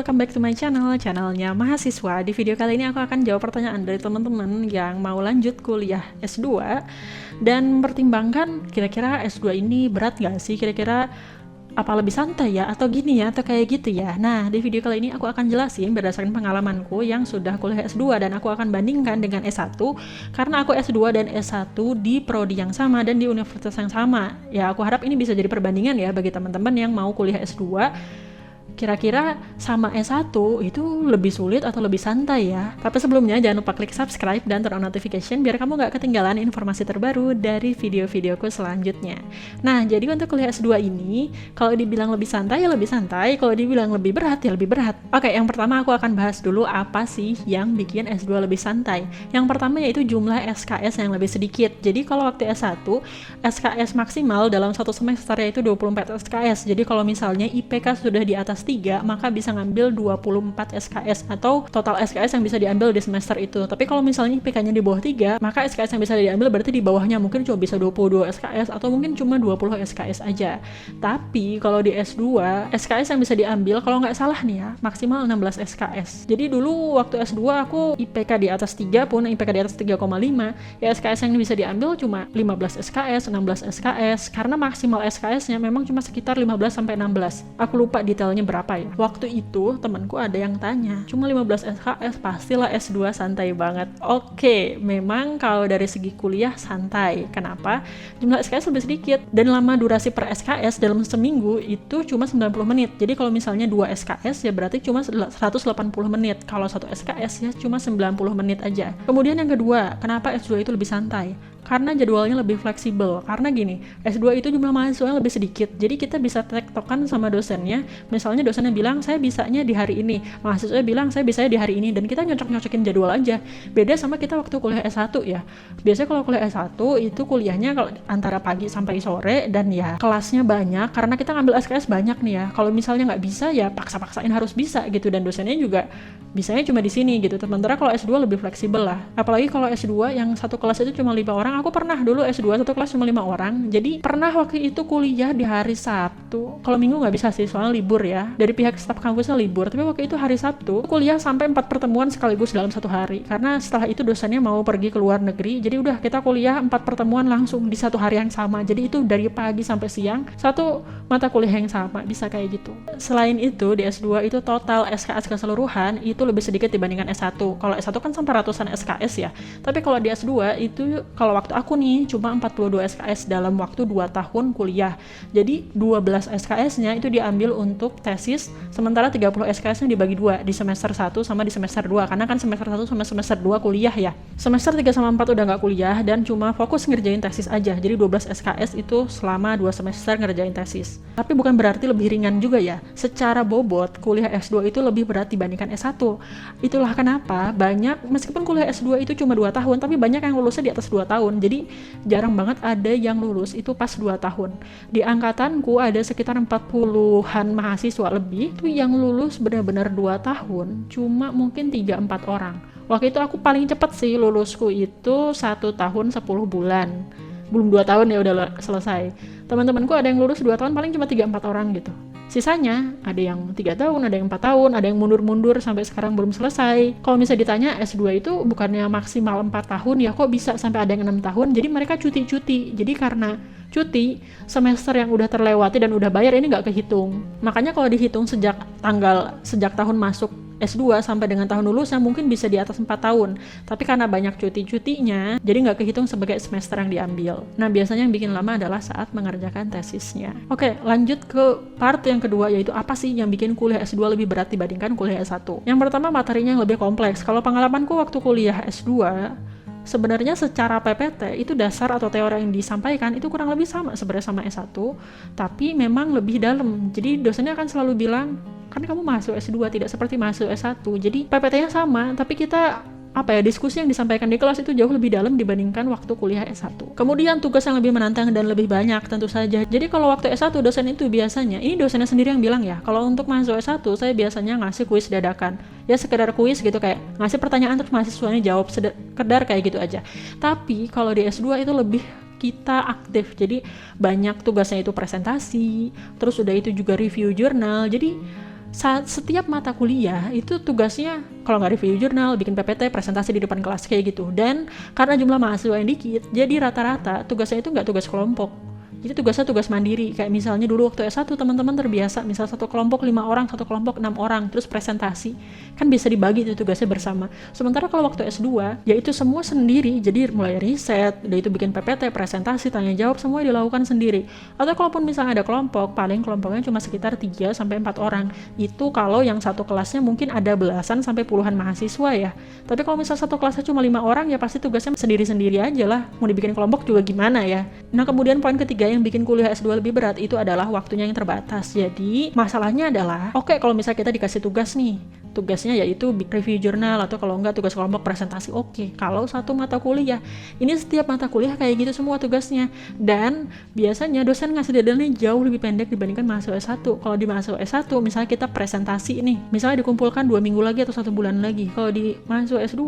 welcome back to my channelnya mahasiswa. Di video kali ini aku akan jawab pertanyaan dari teman-teman yang mau lanjut kuliah S2 dan mempertimbangkan kira-kira S2 ini berat gak sih, kira-kira apa lebih santai ya, atau gini ya, atau kayak gitu ya. Nah, di video kali ini aku akan jelasin berdasarkan pengalamanku yang sudah kuliah S2 dan aku akan bandingkan dengan S1 karena aku S2 dan S1 di prodi yang sama dan di universitas yang sama. Ya, aku harap ini bisa jadi perbandingan ya bagi teman-teman yang mau kuliah S2. Kira-kira sama S1 itu lebih sulit atau lebih santai ya. Tapi sebelumnya jangan lupa klik subscribe dan turn on notification biar kamu gak ketinggalan informasi terbaru dari video-videoku selanjutnya. Nah, jadi untuk kuliah S2 ini, kalau dibilang lebih santai ya lebih santai, kalau dibilang lebih berat ya lebih berat. Oke, yang pertama aku akan bahas dulu apa sih yang bikin S2 lebih santai. Yang pertama yaitu jumlah SKS yang lebih sedikit. Jadi kalau waktu S1, SKS maksimal dalam satu semester yaitu 24 SKS. Jadi kalau misalnya IPK sudah di atas 3, maka bisa ngambil 24 SKS atau total SKS yang bisa diambil di semester itu. Tapi kalau misalnya IPK-nya di bawah 3, maka SKS yang bisa diambil berarti di bawahnya mungkin cuma bisa 22 SKS atau mungkin cuma 20 SKS aja. Tapi kalau di S2, SKS yang bisa diambil kalau nggak salah nih ya, maksimal 16 SKS. Jadi dulu waktu S2 aku IPK di atas 3 pun, IPK di atas 3,5, ya SKS yang bisa diambil cuma 15 SKS, 16 SKS, karena maksimal SKS-nya memang cuma sekitar 15 sampai 16. Aku lupa detailnya berapa ya. Waktu itu temanku ada yang tanya, cuma 15 SKS pastilah S2 santai banget. Oke, memang kalau dari segi kuliah santai. Kenapa? Jumlah SKS lebih sedikit dan lama durasi per SKS dalam seminggu itu cuma 90 menit. Jadi kalau misalnya 2 SKS ya berarti cuma 180 menit. Kalau 1 SKS ya cuma 90 menit aja. Kemudian yang kedua, kenapa S2 itu lebih santai? Karena jadwalnya lebih fleksibel. Karena gini, S2 itu jumlah mahasiswa lebih sedikit. Jadi kita bisa tektokan sama dosennya. Misalnya dosennya bilang, saya bisanya di hari ini. Mahasiswa bilang, saya bisanya di hari ini. Dan kita nyocok-nyocokin jadwal aja. Beda sama kita waktu kuliah S1 ya. Biasanya kalau kuliah S1 itu kuliahnya kalau antara pagi sampai sore. Dan ya kelasnya banyak. Karena kita ngambil SKS banyak nih ya. Kalau misalnya nggak bisa ya paksa-paksain harus bisa gitu. Dan dosennya juga bisanya cuma di sini gitu. Sementara kalau S2 lebih fleksibel lah. Apalagi kalau S2 yang satu kelas itu cuma 5 orang. Aku pernah dulu S2 satu kelas cuma 5 orang. Jadi pernah waktu itu kuliah di hari Sabtu. Kalau Minggu nggak bisa sih soalnya libur ya. Dari pihak staf kampusnya libur. Tapi waktu itu hari Sabtu kuliah sampai 4 pertemuan sekaligus dalam satu hari. Karena setelah itu dosennya mau pergi ke luar negeri. Jadi udah kita kuliah 4 pertemuan langsung di satu hari yang sama. Jadi itu dari pagi sampai siang satu mata kuliah yang sama. Bisa kayak gitu. Selain itu di S2 itu total SKS keseluruhan itu lebih sedikit dibandingkan S1. Kalau S1 kan sampai ratusan SKS ya. Tapi kalau di S2 itu kalau waktu aku nih cuma 42 SKS dalam waktu 2 tahun kuliah. Jadi 12 SKS-nya itu diambil untuk tesis, sementara 30 SKS-nya dibagi 2 di semester 1 sama di semester 2 karena kan semester 1 sama semester 2 kuliah ya. Semester 3 sama 4 udah nggak kuliah dan cuma fokus ngerjain tesis aja. Jadi 12 SKS itu selama 2 semester ngerjain tesis. Tapi bukan berarti lebih ringan juga ya. Secara bobot kuliah S2 itu lebih berat dibandingkan S1. Itulah kenapa banyak, meskipun kuliah S2 itu cuma 2 tahun, tapi banyak yang lulusnya di atas 2 tahun. Jadi jarang banget ada yang lulus itu pas 2 tahun. Di angkatanku ada sekitar 40-an mahasiswa lebih itu yang lulus benar-benar 2 tahun cuma mungkin 3-4 orang. Waktu itu aku paling cepat sih lulusku itu 1 tahun 10 bulan. Belum 2 tahun ya udah selesai. Teman-temanku ada yang lulus 2 tahun paling cuma 3-4 orang gitu. Sisanya ada yang 3 tahun, ada yang 4 tahun, ada yang mundur-mundur sampai sekarang belum selesai. Kalau misalnya ditanya S2 itu bukannya maksimal 4 tahun ya kok bisa sampai ada yang 6 tahun. Jadi mereka cuti-cuti. Jadi karena cuti, semester yang udah terlewati dan udah bayar ini nggak kehitung. Makanya kalau dihitung sejak tahun masuk S2 sampai dengan tahun lulusnya mungkin bisa di atas 4 tahun. Tapi karena banyak cuti-cutinya, jadi nggak kehitung sebagai semester yang diambil. Nah, biasanya yang bikin lama adalah saat mengerjakan tesisnya. Oke, lanjut ke part yang kedua, yaitu apa sih yang bikin kuliah S2 lebih berat dibandingkan kuliah S1. Yang pertama, materinya yang lebih kompleks. Kalau pengalamanku waktu kuliah S2, sebenarnya secara PPT itu dasar atau teori yang disampaikan itu kurang lebih sama sebenarnya sama S1, tapi memang lebih dalam. Jadi dosennya akan selalu bilang, kan kamu mahasiswa S2 tidak seperti mahasiswa S1. Jadi PPT-nya sama, tapi kita diskusi yang disampaikan di kelas itu jauh lebih dalam dibandingkan waktu kuliah S1. Kemudian tugas yang lebih menantang dan lebih banyak tentu saja. Jadi kalau waktu S1 dosen itu biasanya, ini dosennya sendiri yang bilang ya, kalau untuk mahasiswa S1 saya biasanya ngasih kuis dadakan. Ya sekedar kuis gitu, kayak ngasih pertanyaan terus mahasiswanya jawab, sekedar kayak gitu aja. Tapi kalau di S2 itu lebih kita aktif, jadi banyak tugasnya itu presentasi, terus udah itu juga review jurnal. Jadi setiap mata kuliah itu tugasnya kalau nggak review jurnal, bikin PPT, presentasi di depan kelas kayak gitu. Dan karena jumlah mahasiswa yang dikit, jadi rata-rata tugasnya itu nggak tugas kelompok. Jadi tugasnya tugas mandiri, kayak misalnya dulu waktu S1 teman-teman terbiasa, misal satu kelompok 5 orang, satu kelompok 6 orang, terus presentasi, kan bisa dibagi itu tugasnya bersama. Sementara kalau waktu S2, ya itu semua sendiri, jadi mulai riset, udah itu bikin PPT, presentasi, tanya jawab, semua dilakukan sendiri. Atau kalaupun misalnya ada kelompok, paling kelompoknya cuma sekitar 3-4 orang, itu kalau yang satu kelasnya mungkin ada belasan sampai puluhan mahasiswa ya. Tapi kalau misalnya satu kelasnya cuma 5 orang, ya pasti tugasnya sendiri-sendiri aja lah, mau dibikin kelompok juga gimana ya. Nah kemudian poin ketiga yang bikin kuliah S2 lebih berat itu adalah waktunya yang terbatas. Jadi masalahnya adalah, oke, kalau misalnya kita dikasih tugas nih, tugasnya yaitu review jurnal atau kalau enggak tugas kelompok presentasi, oke. Kalau satu mata kuliah, ini setiap mata kuliah kayak gitu semua tugasnya, dan biasanya dosen ngasih deadline-nya jauh lebih pendek dibandingkan mahasiswa S1. Kalau di mahasiswa S1 misalnya kita presentasi nih, misalnya dikumpulkan 2 minggu lagi atau 1 bulan lagi. Kalau di mahasiswa S2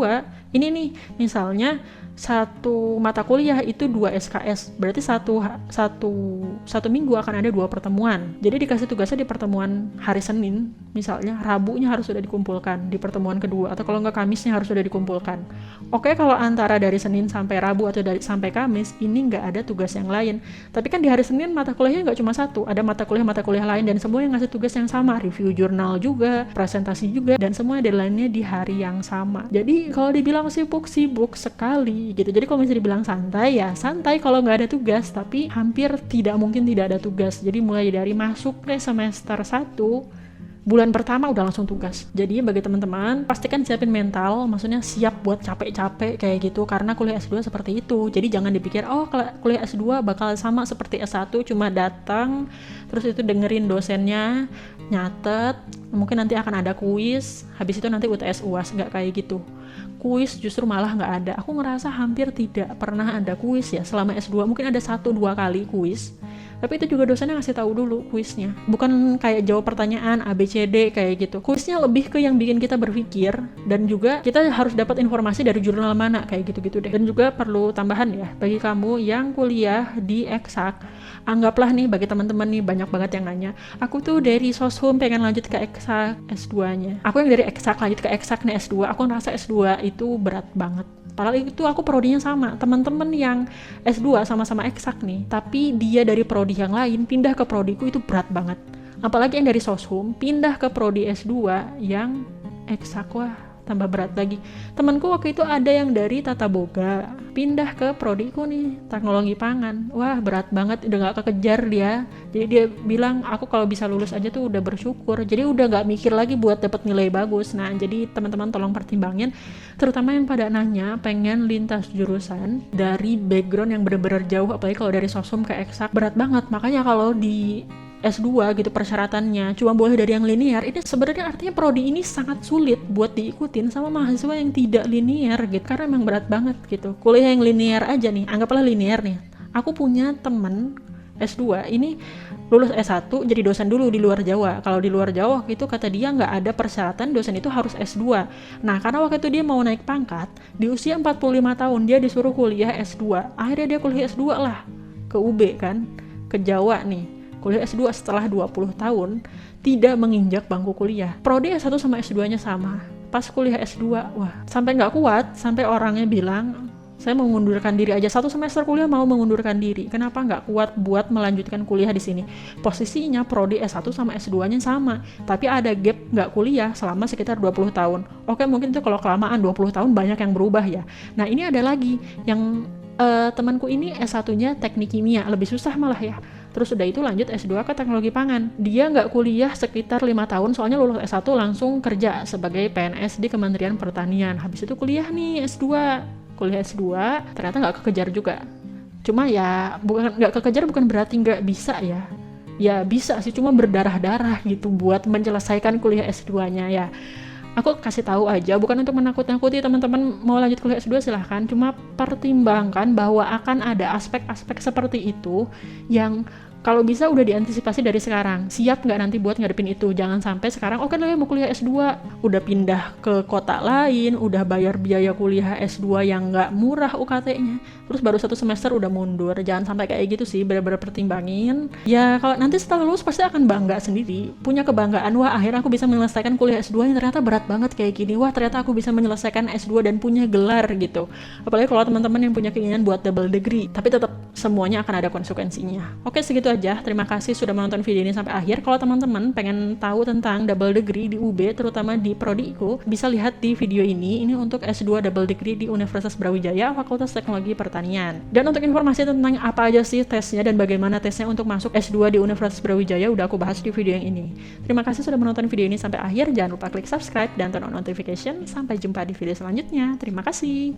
ini nih, misalnya satu mata kuliah itu 2 SKS, berarti satu minggu akan ada 2 pertemuan. Jadi dikasih tugasnya di pertemuan hari Senin, misalnya Rabunya harus sudah dikumpulkan di pertemuan kedua, atau kalau nggak Kamisnya harus sudah dikumpulkan. Oke, kalau antara dari Senin sampai Rabu atau sampai Kamis ini nggak ada tugas yang lain. Tapi kan di hari Senin mata kuliahnya nggak cuma satu, ada mata kuliah lain, dan semua yang ngasih tugas yang sama, review jurnal juga, presentasi juga, dan semua deadline-nya di hari yang sama. Jadi kalau dibilang sibuk sekali gitu. Jadi kalau misalnya dibilang santai, ya santai kalau nggak ada tugas, tapi hampir tidak mungkin tidak ada tugas. Jadi mulai dari masuk ke semester 1, bulan pertama udah langsung tugas. Jadi bagi teman-teman, pastikan siapin mental, maksudnya siap buat capek-capek kayak gitu, karena kuliah S2 seperti itu. Jadi jangan dipikir, oh kuliah S2 bakal sama seperti S1, cuma datang, terus itu dengerin dosennya, nyatet, mungkin nanti akan ada kuis, habis itu nanti UTS UAS, nggak kayak gitu. Kuis justru malah nggak ada. Aku ngerasa hampir tidak pernah ada kuis ya selama S2. Mungkin ada 1-2 kali kuis, tapi itu juga dosennya ngasih tahu dulu kuisnya, bukan kayak jawab pertanyaan ABCD kayak gitu. Kuisnya lebih ke yang bikin kita berpikir, dan juga kita harus dapat informasi dari jurnal mana kayak gitu-gitu deh. Dan juga perlu tambahan ya, bagi kamu yang kuliah di eksak, anggaplah nih, bagi teman-teman nih banyak banget yang nanya, aku tuh dari Soshum pengen lanjut ke eksak S2-nya, aku yang dari eksak lanjut ke eksak nih S2, aku ngerasa S2 itu berat banget. Padahal itu aku prodinya sama, teman-teman yang S2 sama-sama eksak nih, tapi dia dari prodi yang lain pindah ke prodiku itu berat banget. Apalagi yang dari Soshum pindah ke prodi S2 yang eksak, wah tambah berat lagi. Temanku waktu itu ada yang dari Tata Boga pindah ke prodiku nih, teknologi pangan, wah berat banget, udah gak kekejar dia. Jadi dia bilang, aku kalau bisa lulus aja tuh udah bersyukur, jadi udah gak mikir lagi buat dapat nilai bagus. Nah jadi teman-teman tolong pertimbangin, terutama yang pada nanya pengen lintas jurusan dari background yang bener-bener jauh, apalagi kalau dari Soshum ke eksak, berat banget. Makanya kalau di S2 gitu persyaratannya cuma boleh dari yang linear, ini sebenarnya artinya prodi ini sangat sulit buat diikutin sama mahasiswa yang tidak linear gitu, karena emang berat banget gitu. Kuliah yang linear aja nih, anggaplah linear nih, aku punya temen S2 ini lulus S1 jadi dosen dulu di luar Jawa. Kalau di luar Jawa waktu itu kata dia nggak ada persyaratan dosen itu harus S2. Nah karena waktu itu dia mau naik pangkat, di usia 45 tahun dia disuruh kuliah S2, akhirnya dia kuliah S2 lah ke UB kan, ke Jawa nih, kuliah S2 setelah 20 tahun tidak menginjak bangku kuliah. Prodi S1 sama S2-nya sama. Pas kuliah S2, wah, sampai nggak kuat, sampai orangnya bilang, saya mau mengundurkan diri aja, 1 semester kuliah mau mengundurkan diri. Kenapa nggak kuat buat melanjutkan kuliah di sini? Posisinya prodi S1 sama S2-nya sama, tapi ada gap nggak kuliah selama sekitar 20 tahun. Oke, mungkin itu kalau kelamaan 20 tahun banyak yang berubah ya. Nah ini ada lagi yang temanku ini S1-nya teknik kimia, lebih susah malah ya. Terus udah itu lanjut S2 ke teknologi pangan. Dia nggak kuliah sekitar 5 tahun, soalnya lulus S1 langsung kerja sebagai PNS di Kementerian Pertanian. Habis itu kuliah nih S2. Kuliah S2 ternyata nggak kekejar juga. Cuma ya bukan nggak kekejar bukan berarti nggak bisa ya. Ya bisa sih, cuma berdarah-darah gitu buat menyelesaikan kuliah S2-nya ya. Aku kasih tahu aja, bukan untuk menakut-nakuti teman-teman mau lanjut kuliah S2 silahkan, cuma pertimbangkan bahwa akan ada aspek-aspek seperti itu yang kalau bisa udah diantisipasi dari sekarang. Siap nggak nanti buat ngadepin itu? Jangan sampai sekarang, oke lah mau kuliah S2, udah pindah ke kota lain, udah bayar biaya kuliah S2 yang nggak murah UKT-nya, terus baru 1 semester udah mundur. Jangan sampai kayak gitu sih, bener-bener pertimbangin. Ya kalau nanti setelah lulus pasti akan bangga sendiri, punya kebanggaan, wah akhirnya aku bisa menyelesaikan kuliah S2 yang ternyata berat banget kayak gini, wah ternyata aku bisa menyelesaikan S2 dan punya gelar gitu. Apalagi kalau teman-teman yang punya keinginan buat double degree, tapi tetap semuanya akan ada konsekuensinya. Oke, segitu aja, terima kasih sudah menonton video ini sampai akhir. Kalau teman-teman pengen tahu tentang double degree di UB, terutama di prodiku, bisa lihat di video ini untuk S2 double degree di Universitas Brawijaya, Fakultas Teknologi Pertanian. Dan untuk informasi tentang apa aja sih tesnya dan bagaimana tesnya untuk masuk S2 di Universitas Brawijaya udah aku bahas di video yang ini. Terima kasih sudah menonton video ini sampai akhir. Jangan lupa klik subscribe dan turn on notification. Sampai jumpa di video selanjutnya. Terima kasih.